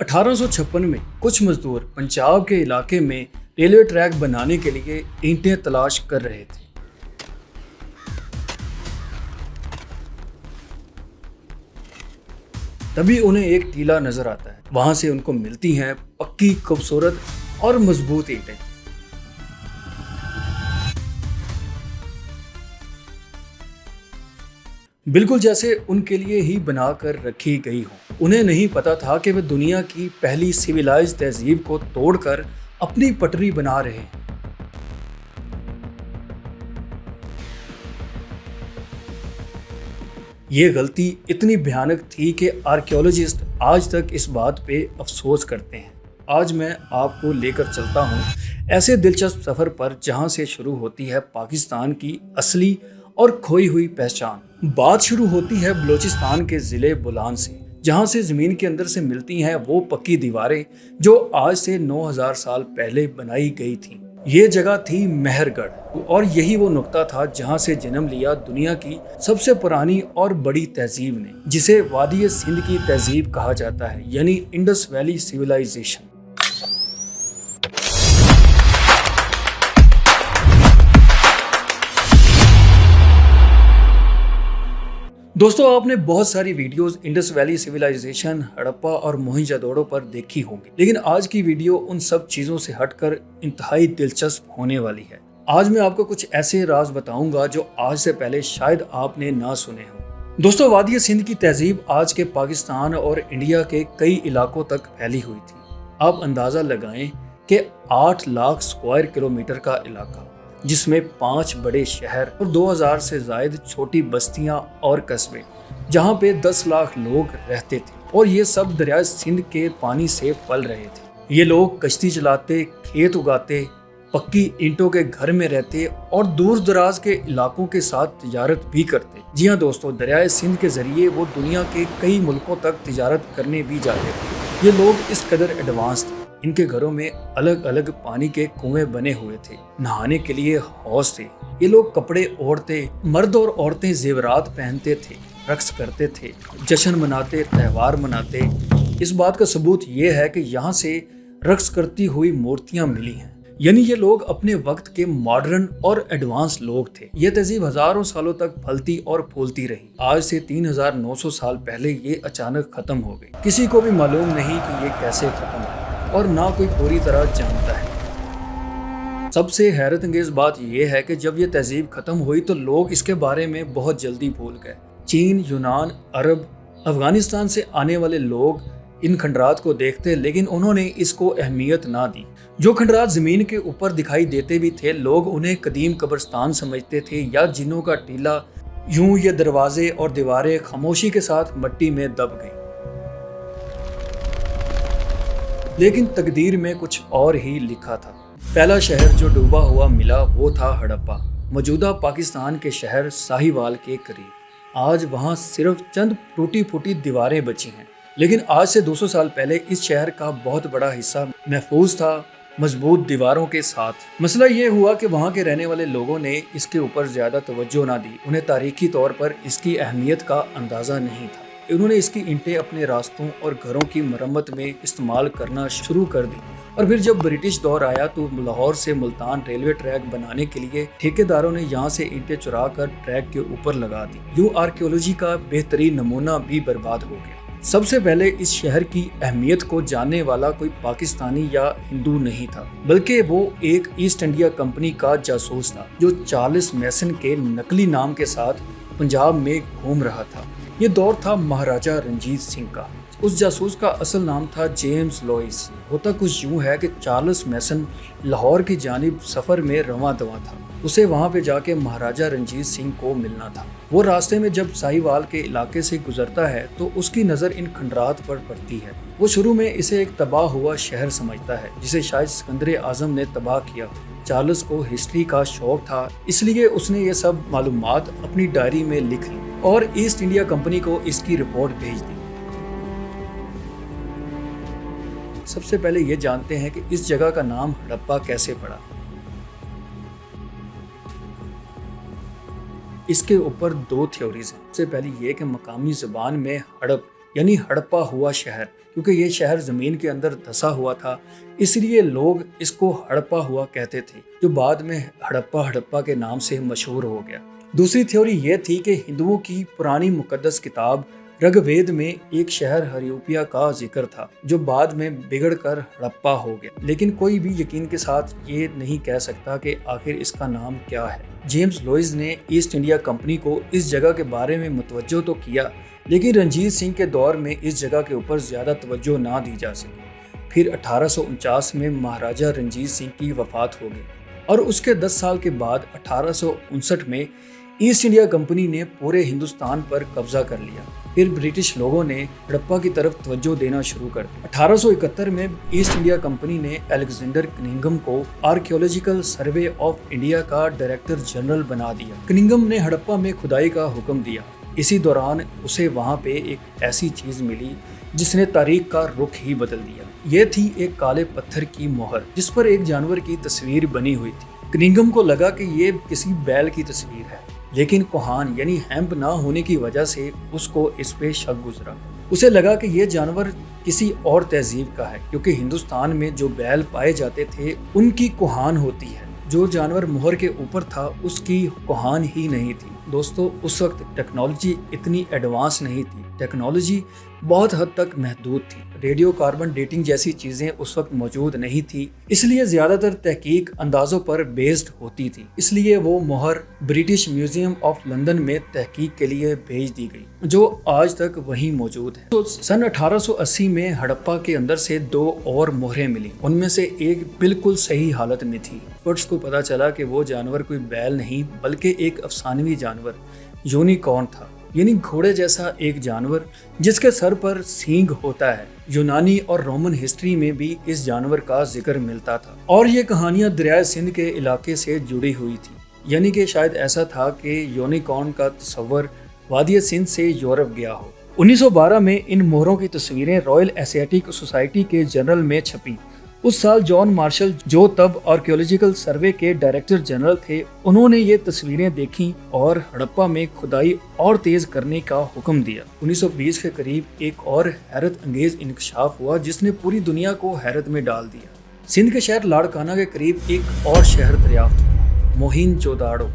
1856 में कुछ मजदूर पंजाब के इलाके में रेलवे ट्रैक बनाने के लिए ईंटें तलाश कर रहे थे। तभी उन्हें एक टीला नजर आता है। वहां से उनको मिलती हैं पक्की, खूबसूरत और मजबूत ईंटें। बिल्कुल जैसे उनके लिए ही बनाकर रखी गई हो। उन्हें नहीं पता था कि वे दुनिया की पहली सिविलाइज्ड तहजीब को तोड़कर अपनी पटरी बना रहे हैं। ये गलती इतनी भयानक थी कि आर्कियोलॉजिस्ट आज तक इस बात पे अफसोस करते हैं। आज मैं आपको लेकर चलता हूँ ऐसे दिलचस्प सफर पर जहाँ से शुरू होती है पाकिस्तान की असली और खोई हुई पहचान। बात शुरू होती है बलूचिस्तान के जिले बुलान से, जहाँ से जमीन के अंदर से मिलती हैं वो पक्की दीवारें जो आज से 9000 साल पहले बनाई गई थी। ये जगह थी मेहरगढ़ और यही वो नुक्ता था जहाँ से जन्म लिया दुनिया की सबसे पुरानी और बड़ी तहजीब ने, जिसे वादी सिंध की तहजीब कहा जाता है, यानी इंडस वैली सिविलाइजेशन। दोस्तों, आपने बहुत सारी videos Indus Valley civilisation, Harappa और मोहनजोदड़ो पर देखी होंगी, लेकिन आज की वीडियो उन सब चीजों से हटकर इंतहाई दिलचस्प होने वाली है। आज मैं आपको कुछ ऐसे राज बताऊंगा जो आज से पहले शायद आपने ना सुने हो। दोस्तों, वादी सिंध की तहजीब आज के पाकिस्तान और इंडिया के कई इलाकों तक फैली हुई थी। आप अंदाजा लगाएं कि 8 लाख स्क्वायर किलोमीटर का इलाका, जिसमें 5 बड़े शहर और 2000 से ज्यादा छोटी बस्तियां और कस्बे, जहां पे 10 लाख लोग रहते थे, और ये सब दरिया सिंध के पानी से पल रहे थे। ये लोग कश्ती चलाते, खेत उगाते, पक्की ईंटों के घर में रहते और दूर दराज के इलाकों के साथ तिजारत भी करते। जी हाँ दोस्तों, दरिया सिंध के जरिए वो दुनिया के कई मुल्कों तक तिजारत करने भी जाते थे। ये लोग इस कदर एडवांस थे। इनके घरों में अलग अलग पानी के कुएं बने हुए थे, नहाने के लिए हौज थे। ये लोग कपड़े ओढ़ते, मर्द और औरतें जेवरात पहनते थे, रक्स करते थे, जश्न मनाते, त्यौहार मनाते। इस बात का सबूत ये है कि यहाँ से रक्स करती हुई मूर्तियां मिली हैं, यानी ये लोग अपने वक्त के मॉडर्न और एडवांस लोग थे। ये तहजीब हजारों सालों तक फलती और फूलती रही। आज से 3900 साल पहले ये अचानक खत्म हो गई। किसी को भी मालूम नहीं कि ये कैसे खत्म हुई और ना कोई पूरी तरह जानता है। सबसे हैरत अंगेज बात यह है कि जब ये तहजीब खत्म हुई तो लोग इसके बारे में बहुत जल्दी भूल गए। चीन, यूनान, अरब, अफगानिस्तान से आने वाले लोग इन खंडरात को देखते, लेकिन उन्होंने इसको अहमियत ना दी। जो खंडरात जमीन के ऊपर दिखाई देते भी थे, लोग उन्हें कदीम कब्रिस्तान समझते थे या जिन्नों का टीला। यूं ये दरवाजे और दीवारें खामोशी के साथ मिट्टी में दब गई। लेकिन तकदीर में कुछ और ही लिखा था। पहला शहर जो डूबा हुआ मिला वो था हड़प्पा, मौजूदा पाकिस्तान के शहर साहिवाल के करीब। आज वहाँ सिर्फ चंद टूटी फूटी दीवारें बची हैं, लेकिन आज से 200 साल पहले इस शहर का बहुत बड़ा हिस्सा महफूज था, मजबूत दीवारों के साथ। मसला ये हुआ कि वहाँ के रहने वाले लोगों ने इसके ऊपर ज्यादा तवज्जो ना दी। उन्हें तारीखी तौर पर इसकी अहमियत का अंदाजा नहीं था। उन्होंने इसकी ईंटें अपने रास्तों और घरों की मरम्मत में इस्तेमाल करना शुरू कर दी, और फिर जब ब्रिटिश दौर आया तो लाहौर से मुल्तान रेलवे ट्रैक बनाने के लिए ठेकेदारों ने यहाँ से ईंटें चुरा कर ट्रैक के ऊपर लगा दी। यूं आर्कियोलॉजी का बेहतरीन नमूना भी बर्बाद हो गया। सबसे पहले इस शहर की अहमियत को जानने वाला कोई पाकिस्तानी या हिंदू नहीं था, बल्कि वो एक ईस्ट इंडिया कंपनी का जासूस था जो चार्ल्स मैसन के नकली नाम के साथ पंजाब में घूम रहा था। ये दौर था महाराजा रंजीत सिंह का। उस जासूस का असल नाम था जेम्स लॉइस। होता कुछ यूं है कि चार्ल्स मैसन लाहौर की जानिब सफर में रवां दवा था। उसे वहां पे जाके महाराजा रंजीत सिंह को मिलना था। वो रास्ते में जब साहिवाल के इलाके से गुजरता है तो उसकी नज़र इन खंडरात पर पड़ती है। वो शुरू में इसे एक तबाह हुआ शहर समझता है, जिसे शायद सिकंदर आजम ने तबाह किया। चार्ल्स को हिस्ट्री का शौक था, इसलिए उसने ये सब मालूमात अपनी डायरी में लिख ली और ईस्ट इंडिया कंपनी को इसकी रिपोर्ट भेज दी। सबसे पहले ये जानते हैं कि इस जगह का नाम हड़प्पा कैसे पड़ा। इसके ऊपर 2 थ्योरीज हैं। सबसे पहली ये कि मकामी ज़बान में हड़प यानी हड़प्पा हुआ शहर। क्योंकि ये शहर जमीन के अंदर धंसा हुआ था, इसलिए लोग इसको हड़प्पा हुआ कहते थे, जो बाद में हड़प्पा के नाम से मशहूर हो गया। दूसरी थ्योरी ये थी कि हिंदुओं की पुरानी मुकद्दस किताब ऋग्वेद में एक शहर हरियोपिया का जिक्र था, जो बाद में बिगड़कर हड़प्पा हो गया। लेकिन कोई भी यकीन के साथ ये नहीं कह सकता कि आखिर इसका नाम क्या है। जेम्स लुईस ने ईस्ट इंडिया कंपनी को इस जगह के बारे में मुतवज्जो तो किया, लेकिन रंजीत सिंह के दौर में इस जगह के ऊपर ज्यादा तवज्जो ना दी जा सकी। फिर 1849 में महाराजा रंजीत सिंह की वफात हो गई और उसके 10 साल के बाद 1859 में ईस्ट इंडिया कंपनी ने पूरे हिंदुस्तान पर कब्जा कर लिया। फिर ब्रिटिश लोगों ने हड़प्पा की तरफ तवज्जो देना शुरू कर दिया। 1871 में ईस्ट इंडिया कंपनी ने अलेक्जेंडर कनिंघम को आर्कियोलॉजिकल सर्वे ऑफ इंडिया का डायरेक्टर जनरल बना दिया। कनिंघम ने हड़प्पा में खुदाई का हुक्म दिया। इसी दौरान उसे वहां पे एक ऐसी चीज मिली जिसने तारीख का रुख ही बदल दिया। ये थी एक काले पत्थर की मोहर जिस पर एक जानवर की तस्वीर बनी हुई थी। कनिंघम को लगा कि ये किसी बैल की तस्वीर है, लेकिन कोहान यानी हैम्प ना होने की वजह से उसको इस पे शक गुजरा। उसे लगा कि ये जानवर किसी और तहजीब का है, क्योंकि हिंदुस्तान में जो बैल पाए जाते थे उनकी कोहान होती है। जो जानवर मोहर के ऊपर था उसकी कोहान ही नहीं थी। दोस्तों, उस वक्त टेक्नोलॉजी इतनी एडवांस नहीं थी, टेक्नोलॉजी बहुत हद तक महदूद थी। रेडियो कार्बन डेटिंग जैसी चीजें उस वक्त मौजूद नहीं थी, इसलिए ज्यादातर तहकीक अंदाजों पर बेस्ड होती थी। इसलिए वो मोहर ब्रिटिश म्यूजियम ऑफ लंदन में तहकीक के लिए भेज दी गई, जो आज तक वहीं मौजूद है। तो सन 1880 में हड़प्पा के अंदर से 2 और मोहरें मिली। उनमें से एक बिल्कुल सही हालत में थी। एक्सपर्ट्स को पता चला कि वो जानवर कोई बैल नहीं बल्कि एक अफसानवी जानवर यूनिकॉर्न था, यानी घोड़े जैसा एक जानवर जिसके सर पर सींग होता है। यूनानी और रोमन हिस्ट्री में भी इस जानवर का जिक्र मिलता था और ये कहानियां दरियाए सिंध के इलाके से जुड़ी हुई थी। यानी कि शायद ऐसा था कि यूनिकॉर्न का तस्वर वादी सिंध से यूरोप गया हो। 1912 में इन मोहरों की तस्वीरें रॉयल एशियाटिक सोसाइटी के जर्नल में छपी। उस साल जॉन मार्शल, जो तब आर्कियोलॉजिकल सर्वे के डायरेक्टर जनरल थे, उन्होंने ये तस्वीरें देखी और हड़प्पा में खुदाई और तेज करने का हुक्म दिया। 1920 के करीब एक और हैरत अंगेज इंकशाफ हुआ जिसने पूरी दुनिया को हैरत में डाल दिया। सिंध के शहर लाड़काना के करीब एक और शहर दरियाफ्त हुआ, मोहिंजोदाड़ो,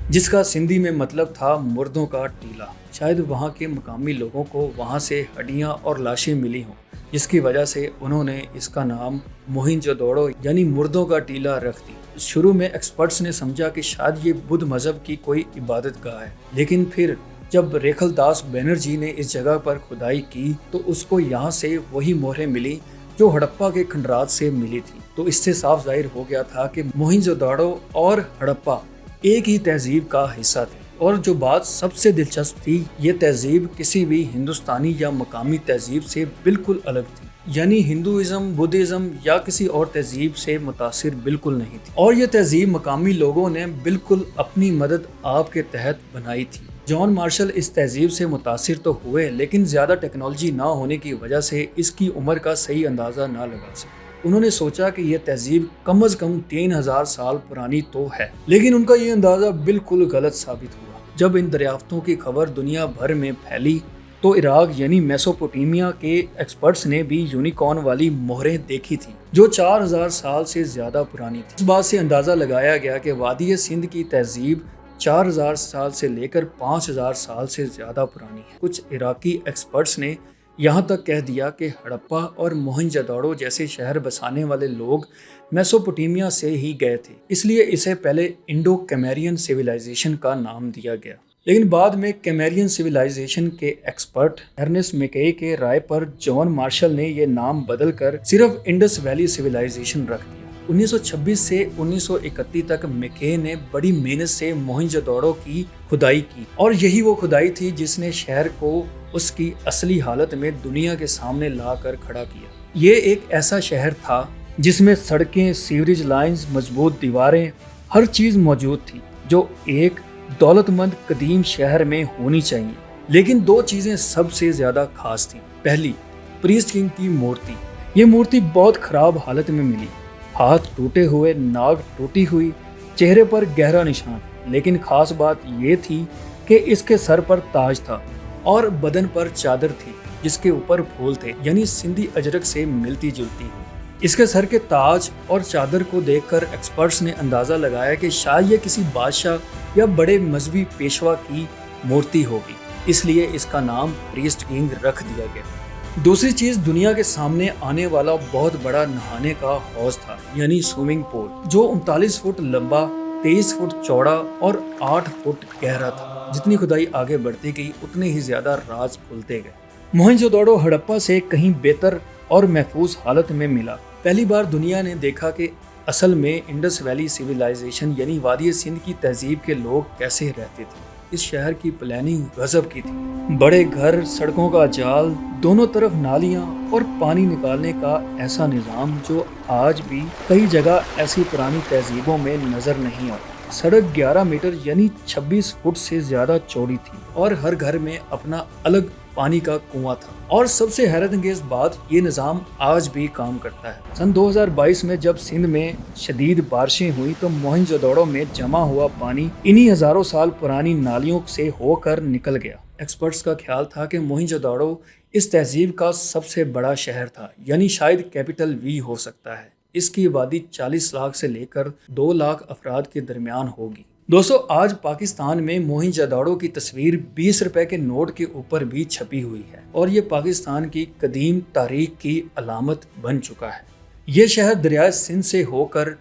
जिसका सिंधी में मतलब था मुर्दों का टीला। शायद वहाँ के मकामी लोगों को वहाँ से हड्डियाँ और लाशें मिली हों, जिसकी वजह से उन्होंने इसका नाम मोहिंजोदड़ो यानी मुर्दों का टीला रख दी। शुरू में एक्सपर्ट्स ने समझा कि शायद ये बुद्ध मजहब की कोई इबादत गाह है, लेकिन फिर जब रेखलदास बैनर्जी ने इस जगह पर खुदाई की तो उसको यहाँ से वही मोहरें मिली जो हड़प्पा के खंडरात से मिली थी। तो इससे साफ जाहिर हो गया था कि मोहिंजोदड़ो और हड़प्पा एक ही तहजीब का हिस्सा थे। और जो बात सबसे दिलचस्प थी, ये तहजीब किसी भी हिंदुस्तानी या मकामी तहजीब से बिल्कुल अलग थी, यानी हिंदुइज्म, बुद्धिज्म या किसी और तहजीब से मुतासिर बिल्कुल नहीं थी। और ये तहजीब मकामी लोगों ने बिल्कुल अपनी मदद आपके तहत बनाई थी। जॉन मार्शल इस तहजीब से मुतासिर तो हुए, लेकिन ज़्यादा टेक्नोलॉजी ना होने की वजह से इसकी उम्र का सही अंदाज़ा ना लगा सके। उन्होंने सोचा कि यह तहजीब कम से कम 3000 साल पुरानी तो है, लेकिन उनका ये अंदाज़ा बिल्कुल गलत साबित हुआ। जब इन दरियाफ्तों की खबर दुनिया भर में फैली तो इराक यानी मेसोपोटामिया के एक्सपर्ट्स ने भी यूनिकॉर्न वाली मोहरें देखी थी, जो 4000 साल से ज़्यादा पुरानी थी। इस बात से अंदाज़ा लगाया गया कि वादी सिंध की तहजीब 4000 साल से लेकर 5000 साल से ज़्यादा पुरानी है। कुछ इराकी एक्सपर्ट्स ने यहाँ तक कह दिया कि हड़प्पा और मोहिंजोदड़ो जैसे शहर बसाने वाले लोग मेसोपोटामिया से ही गए थे, इसलिए इसे पहले इंडो कैमेरियन सिविलाइजेशन का नाम दिया गया। लेकिन बाद में कैमेरियन सिविलाइजेशन के एक्सपर्ट अर्नेस्ट मैकके के राय पर जॉन मार्शल ने यह नाम बदलकर सिर्फ इंडस वैली सिविलाइजेशन रख दिया। 1926 से 1931 तक मैकके ने बड़ी मेहनत से मोहिंजोदड़ो की खुदाई की और यही वो खुदाई थी जिसने शहर को उसकी असली हालत में दुनिया के सामने लाकर खड़ा किया। ये एक ऐसा शहर था जिसमें सड़कें, सीवरेज लाइंस, मजबूत दीवारें, हर चीज मौजूद थी जो एक दौलतमंद कदीम शहर में होनी चाहिए। लेकिन 2 चीजें सबसे ज्यादा खास थी। पहली, प्रीस्ट किंग की मूर्ति। ये मूर्ति बहुत खराब हालत में मिली, हाथ टूटे हुए, नाक टूटी हुई, चेहरे पर गहरा निशान। लेकिन खास बात ये थी कि इसके सर पर ताज था और बदन पर चादर थी। जिसके ऊपर फूल थे, यानी सिंधी अजरक से मिलती जुलती हो। इसके सर के ताज और चादर को देखकर एक्सपर्ट्स ने अंदाजा लगाया कि शायद ये किसी बादशाह या बड़े मजहबी पेशवा की मूर्ति होगी, इसलिए इसका नाम प्रीस्ट किंग रख दिया गया। दूसरी चीज, दुनिया के सामने आने वाला बहुत बड़ा नहाने का हौज था, यानी स्विमिंग पूल, जो 39 फुट लंबा, 23 फुट चौड़ा और 8 फुट गहरा था। जितनी खुदाई आगे बढ़ती गई उतने ही ज्यादा राज खुलते गए। मोहनजोदड़ो हड़प्पा से कहीं बेहतर और महफूज हालत में मिला। पहली बार दुनिया ने देखा कि असल में इंडस वैली सिविलाइजेशन यानी वादी सिंध की तहजीब के लोग कैसे रहते थे। इस शहर की प्लानिंग गजब की थी। बड़े घर, सड़कों का जाल, दोनों तरफ नालियां और पानी निकालने का ऐसा निज़ाम जो आज भी कई जगह ऐसी पुरानी तहजीबों में नजर नहीं आता। सड़क 11 मीटर यानी 26 फुट से ज्यादा चौड़ी थी और हर घर में अपना अलग पानी का कुआं था। और सबसे हैरत अंगेज बात, ये निज़ाम आज भी काम करता है। सन 2022 में जब सिंध में शदीद बारिशें हुई तो मोहनजोदड़ो में जमा हुआ पानी इन्हीं हजारों साल पुरानी नालियों से होकर निकल गया। एक्सपर्ट्स का ख्याल था कि मोहनजोदड़ो इस तहजीब का सबसे बड़ा शहर था, यानी शायद कैपिटल भी हो सकता है। इसकी आबादी 40 लाख से लेकर 2 लाख अफराद के दरमियान होगी। दोस्तों, आज पाकिस्तान में मोहनजोदड़ो की तस्वीर 20 रुपए के नोट के ऊपर भी छपी हुई है और ये पाकिस्तान की कदीम तारीख की अलामत बन चुका है। ये शहर दरियाए सिंध से होकर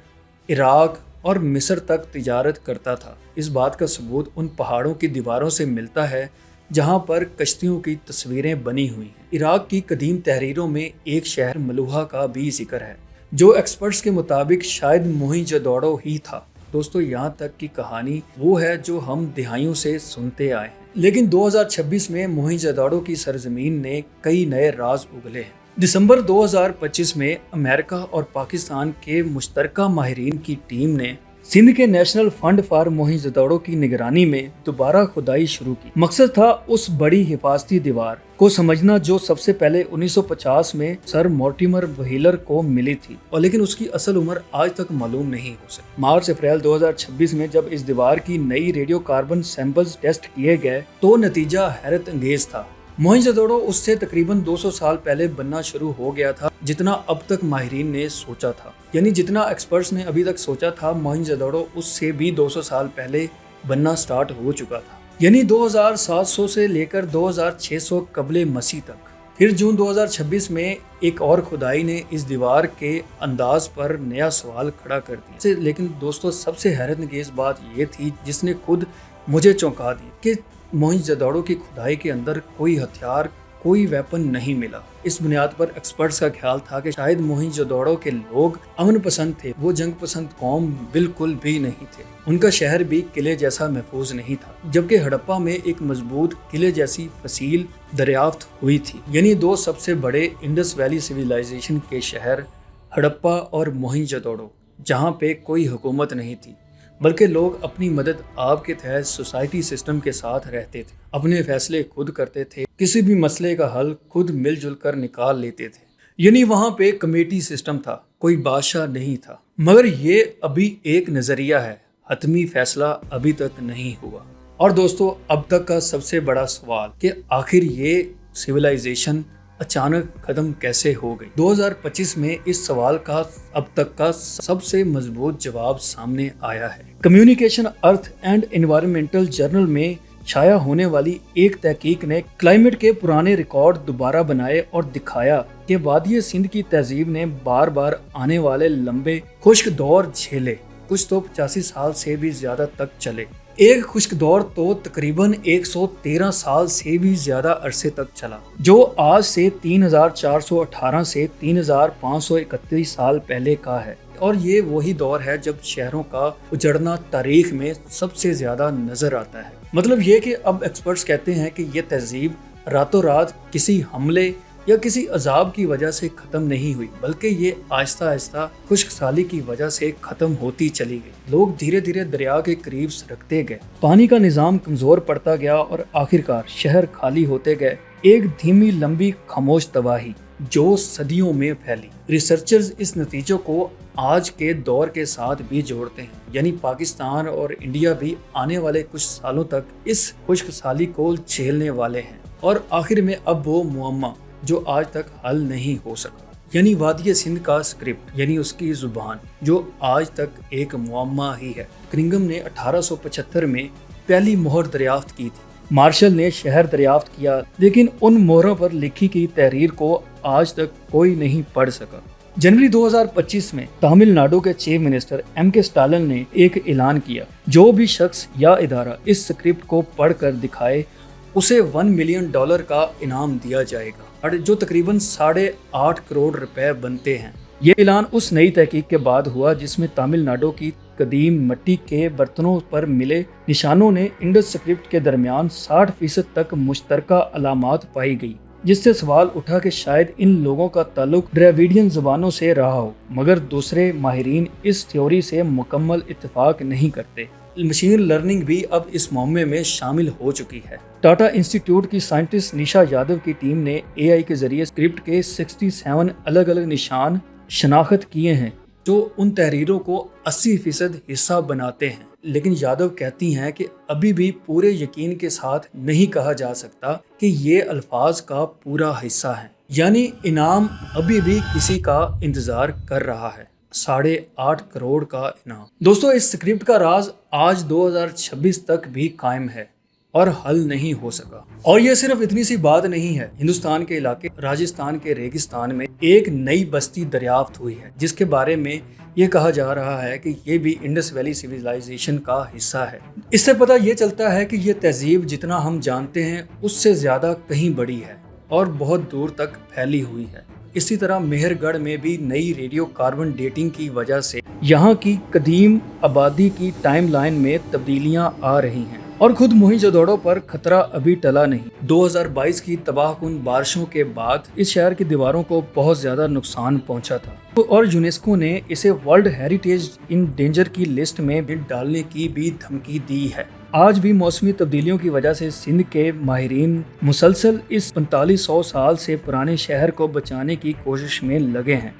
इराक और मिस्र तक तिजारत करता था। इस बात का सबूत उन पहाड़ों की दीवारों से मिलता है जहाँ पर कश्तियों की तस्वीरें बनी हुई हैं। इराक की कदीम तहरीरों में एक शहर मलूहा का भी जिक्र है, जो एक्सपर्ट्स के मुताबिक शायद मोहनजोदड़ो ही था। दोस्तों, यहाँ तक की कहानी वो है जो हम दिहाइयों से सुनते आए हैं, लेकिन 2026 में मोहनजोदड़ो की सरजमीन ने कई नए राज उगले हैं। दिसंबर 2025 में अमेरिका और पाकिस्तान के मुश्तरका माहिरीन की टीम ने सिंध के नेशनल फंड फॉर मोहनजोदड़ो की निगरानी में दोबारा खुदाई शुरू की। मकसद था उस बड़ी हिफाजती दीवार को समझना जो सबसे पहले 1950 में सर मोर्टिमर व्हीलर को मिली थी, और लेकिन उसकी असल उम्र आज तक मालूम नहीं हो सकी। मार्च अप्रैल 2026 में जब इस दीवार की नई रेडियो कार्बन सैंपल्स टेस्ट किए गए तो नतीजा हैरत अंगेज था। मोहनजोदड़ो उससे तकरीबन 200 साल पहले बनना शुरू हो गया था जितना अब तक माहिरीन ने सोचा था, यानी जितना एक्सपर्ट्स ने अभी तक सोचा था मोहनजोदड़ो उससे भी 200 साल पहले बनना स्टार्ट हो चुका था, यानी 2700 से लेकर 2600 कबले मसीह तक। फिर जून 2026 में एक और खुदाई ने इस दीवार के अंदाज पर नया सवाल खड़ा कर दिया। लेकिन दोस्तों, सबसे हैरत अंगेज बात ये थी जिसने खुद मुझे चौंका दी कि मोहनजोदड़ो की खुदाई के अंदर कोई हथियार, कोई वेपन नहीं मिला। इस बुनियाद पर एक्सपर्ट्स का ख्याल था कि शायद मोहनजोदड़ो के लोग अमन पसंद थे, वो जंग पसंद कौम बिल्कुल भी नहीं थे। उनका शहर भी किले जैसा महफूज नहीं था, जबकि हड़प्पा में एक मजबूत किले जैसी फसील दरियाफ्त हुई थी। यानी दो सबसे बड़े इंडस वैली सिविलाइजेशन के शहर हड़प्पा और मोहनजोदड़ो, जहाँ पे कोई हुकूमत नहीं थी बल्कि लोग अपनी मदद आप के तहत सोसाइटी सिस्टम के साथ रहते थे, अपने फैसले खुद करते थे, किसी भी मसले का हल खुद मिलजुल कर निकाल लेते थे। यानी वहाँ पे कमेटी सिस्टम था, कोई बादशाह नहीं था। मगर ये अभी एक नजरिया है, हतमी फैसला अभी तक नहीं हुआ। और दोस्तों, अब तक का सबसे बड़ा सवाल कि आखिर ये सिविलाइजेशन अचानक खत्म कैसे हो गई। 2025 में इस सवाल का अब तक का सबसे मजबूत जवाब सामने आया है। Communication earth and environmental journal में छाया होने वाली एक तहकीक ने क्लाइमेट के पुराने रिकॉर्ड दोबारा बनाए और दिखाया कि वादी सिंध की तहजीब ने बार बार आने वाले लंबे खुश्क दौर झेले, कुछ तो 85 साल से भी ज्यादा तक चले। एक खुश्क दौर तो तकरीबन 113 साल से भी ज्यादा अरसे तक चला, जो आज से 3418 से 3531 साल पहले का है। और ये वही दौर है जब शहरों का उजड़ना तारीख में सबसे ज्यादा नजर आता है। मतलब ये कि अब एक्सपर्ट्स कहते हैं कि ये तहजीब रातों रात किसी हमले या किसी अजाब की वजह से खत्म नहीं हुई, बल्कि ये आहिस्ता आहिस्ता खुश्क साली की वजह से खत्म होती चली गई। लोग धीरे धीरे दरिया के करीब सरकते गए, पानी का निजाम कमजोर पड़ता गया और आखिरकार शहर खाली होते गए। एक धीमी लंबी खामोश तबाही जो सदियों में फैली। रिसर्चर्स इस नतीजों को आज के दौर के साथ भी जोड़ते हैं, यानी पाकिस्तान और इंडिया भी आने वाले कुछ सालों तक इस खुश्क साली को झेलने वाले हैं। और आखिर में अब वो मुअम्मा जो आज तक हल नहीं हो सका, यानी वादी सिंध का स्क्रिप्ट यानी उसकी जुबान जो आज तक एक मुअम्मा ही है। बकिंघम ने 1875 में पहली मोहर दरियाफ्त की थी, मार्शल ने शहर दरियाफ्त किया, लेकिन उन मोहरों पर लिखी गई तहरीर को आज तक कोई नहीं पढ़ सका। जनवरी 2025 में तमिलनाडु के चीफ मिनिस्टर M.K. स्टालिन ने एक ऐलान किया, जो भी शख्स या इदारा इस स्क्रिप्ट को पढ़कर दिखाए उसे $1 मिलियन का इनाम दिया जाएगा, जो तकरीबन 8.5 करोड़ रुपए बनते हैं। ये ऐलान उस नई तहकीक के बाद हुआ जिसमें तमिलनाडु की कदीम मिट्टी के बर्तनों पर मिले निशानों ने इंडस स्क्रिप्ट के दरमियान 60% तक मुश्तरका अलामात पाई गई, जिससे सवाल उठा कि शायद इन लोगों का ताल्लुक द्रविडियन ज़बानों से रहा हो, मगर दूसरे माहिरीन इस थ्योरी से मुकम्मल इत्तेफाक नहीं करते। मशीन लर्निंग भी अब इस मामले में शामिल हो चुकी है। टाटा इंस्टीट्यूट की साइंटिस्ट निशा यादव की टीम ने AI के जरिए स्क्रिप्ट के 67 अलग अलग निशान शनाख्त किए हैं, जो उन तहरीरों को 80% हिस्सा बनाते हैं। लेकिन यादव कहती हैं कि अभी भी पूरे यकीन के साथ नहीं कहा जा सकता कि ये अल्फाज का पूरा हिस्सा है, यानी इनाम अभी भी किसी का इंतजार कर रहा है। 8.5 करोड़ का इनाम। दोस्तों, इस स्क्रिप्ट का राज आज 2026 तक भी कायम है और हल नहीं हो सका। और ये सिर्फ इतनी सी बात नहीं है। हिंदुस्तान के इलाके राजस्थान के रेगिस्तान में एक नई बस्ती दरियाफ्त हुई है, जिसके बारे में ये कहा जा रहा है कि ये भी इंडस वैली सिविलाइजेशन का हिस्सा है। इससे पता ये चलता है कि ये तहजीब जितना हम जानते हैं उससे ज़्यादा कहीं बड़ी है और बहुत दूर तक फैली हुई है। इसी तरह मेहरगढ़ में भी नई रेडियो कार्बन डेटिंग की वजह से यहाँ की कदीम आबादी की टाइमलाइन में तब्दीलियाँ आ रही हैं और खुद मोहिंजोदड़ो पर खतरा अभी टला नहीं। 2022 की तबाहकुन बारिशों के बाद इस शहर की दीवारों को बहुत ज्यादा नुकसान पहुंचा था और यूनेस्को ने इसे वर्ल्ड हेरिटेज इन डेंजर की लिस्ट में भी डालने की भी धमकी दी है। आज भी मौसमी तब्दीलियों की वजह से सिंध के माहिरीन मुसलसल इस 4500 साल से पुराने शहर को बचाने की कोशिश में लगे हैं,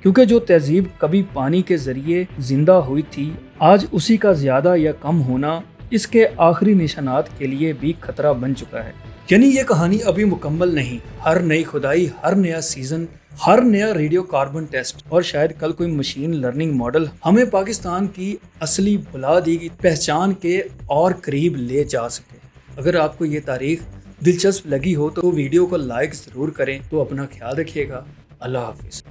क्योंकि जो तहजीब कभी पानी के जरिए जिंदा हुई थी, आज उसी का ज्यादा या कम होना इसके आखिरी निशानात के लिए भी खतरा बन चुका है। यानी ये कहानी अभी मुकम्मल नहीं। हर नई खुदाई, हर नया सीजन, हर नया रेडियो कार्बन टेस्ट और शायद कल कोई मशीन लर्निंग मॉडल हमें पाकिस्तान की असली बुनियादी की पहचान के और करीब ले जा सके। अगर आपको ये तारीख दिलचस्प लगी हो तो वीडियो को लाइक ज़रूर करें। तो अपना ख्याल रखिएगा। अल्लाह हाफिज़।